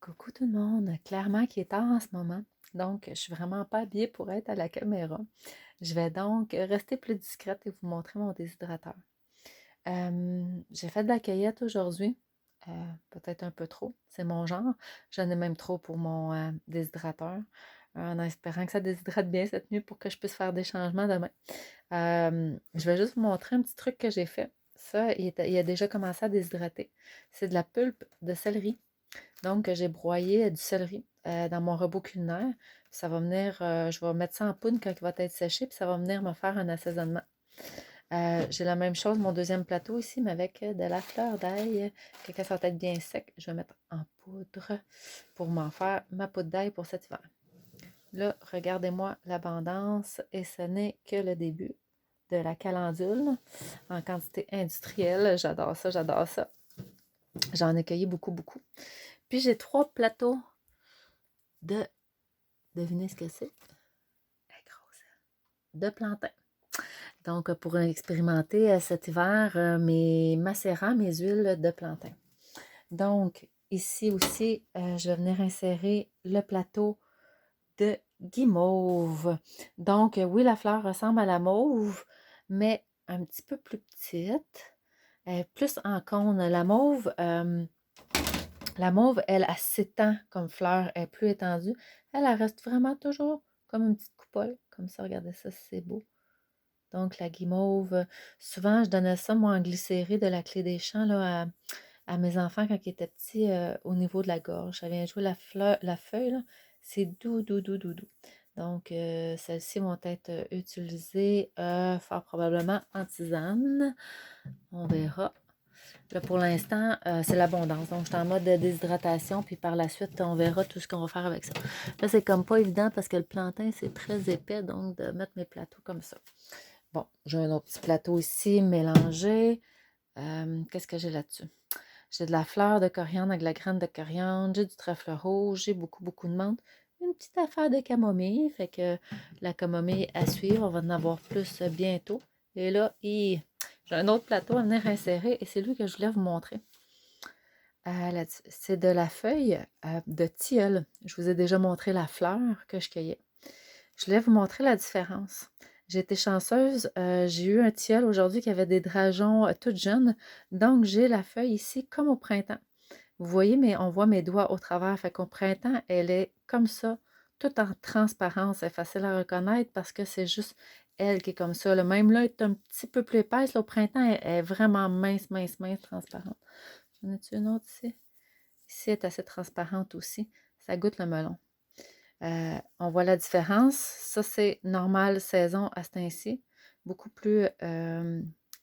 Coucou tout le monde. Clairement qu'il est tard en ce moment, donc je suis vraiment pas habillée pour être à la caméra. Je vais donc rester plus discrète et vous montrer mon déshydrateur. J'ai fait de la cueillette aujourd'hui, peut-être un peu trop, c'est mon genre. J'en ai même trop pour mon déshydrateur, en espérant que ça déshydrate bien cette nuit pour que je puisse faire des changements demain. Je vais juste vous montrer un petit truc que j'ai fait. Ça, il a déjà commencé à déshydrater. C'est de la pulpe de céleri. Donc, j'ai broyé du céleri dans mon robot culinaire. Ça va venir, je vais mettre ça en poudre quand il va être séché, puis ça va venir me faire un assaisonnement. J'ai la même chose, mon deuxième plateau ici, mais avec de la fleur d'ail. Quand ça va être bien sec, je vais mettre en poudre pour m'en faire ma poudre d'ail pour cet hiver. Là, regardez-moi l'abondance et ce n'est que le début de la calendule en quantité industrielle. J'adore ça, j'adore ça. J'en ai cueilli beaucoup, beaucoup. Puis j'ai 3 plateaux de, devinez ce que c'est? La grosse. De plantain. Donc, pour expérimenter cet hiver mes macérats, mes huiles de plantain. Donc, ici aussi, je vais venir insérer le plateau de guimauve. Donc, oui, la fleur ressemble à la mauve, mais un petit peu plus petite, plus en cône. La mauve, elle s'étend comme fleur, elle est plus étendue. Elle reste vraiment toujours comme une petite coupole, comme ça. Regardez ça, c'est beau. Donc, la guimauve, souvent, je donnais ça, moi, en glycérée de la clé des champs, là, à mes enfants quand ils étaient petits, au niveau de la gorge. Ça vient jouer la feuille, là. C'est doux, doux, doux, doux, doux. Donc, celles-ci vont être utilisées fort probablement en tisane. On verra. Là, pour l'instant, c'est l'abondance. Donc, je suis en mode de déshydratation, puis par la suite, on verra tout ce qu'on va faire avec ça. Là, c'est comme pas évident parce que le plantain, c'est très épais, donc de mettre mes plateaux comme ça. Bon, j'ai un autre petit plateau ici mélangé. Qu'est-ce que j'ai là-dessus? J'ai de la fleur de coriandre avec de la graine de coriandre, j'ai du trèfle rouge, j'ai beaucoup, beaucoup de menthe. Une petite affaire de camomille, fait que la camomille à suivre, on va en avoir plus bientôt. Et là, j'ai un autre plateau à venir insérer et c'est lui que je voulais vous montrer. C'est de la feuille de tilleul. Je vous ai déjà montré la fleur que je cueillais. Je voulais vous montrer la différence. J'ai été chanceuse, j'ai eu un tilleul aujourd'hui qui avait des drageons toutes jeunes, donc j'ai la feuille ici comme au printemps. Vous voyez, mais on voit mes doigts au travers, fait qu'au printemps, elle est comme ça, toute en transparence. C'est facile à reconnaître parce que c'est juste elle qui est comme ça. Le même là est un petit peu plus épaisse. Là, au printemps, elle est vraiment mince, mince, mince, transparente. J'en ai-tu une autre ici? Ici, elle est assez transparente aussi. Ça goûte le melon. On voit la différence. Ça, c'est normal saison à ce temps-ci. Beaucoup plus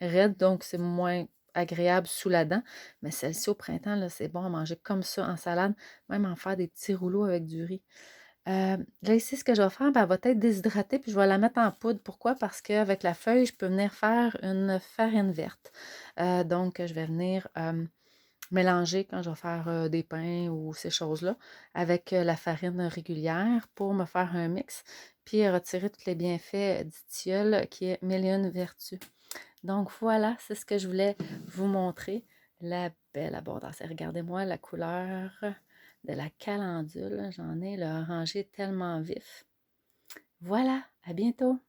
raide, donc c'est moins agréable sous la dent. Mais celle-ci au printemps, là, c'est bon à manger comme ça en salade, même en faire des petits rouleaux avec du riz. Là, ici, ce que je vais faire, ben, elle va être déshydratée, puis je vais la mettre en poudre. Pourquoi? Parce qu'avec la feuille, je peux venir faire une farine verte. Donc, je vais venir mélanger quand je vais faire des pains ou ces choses-là avec la farine régulière pour me faire un mix, puis retirer tous les bienfaits du tilleul qui est mille et une vertus. Donc voilà, c'est ce que je voulais vous montrer, la belle abondance. Et regardez-moi la couleur de la calendule, j'en ai le orangé tellement vif. Voilà, à bientôt!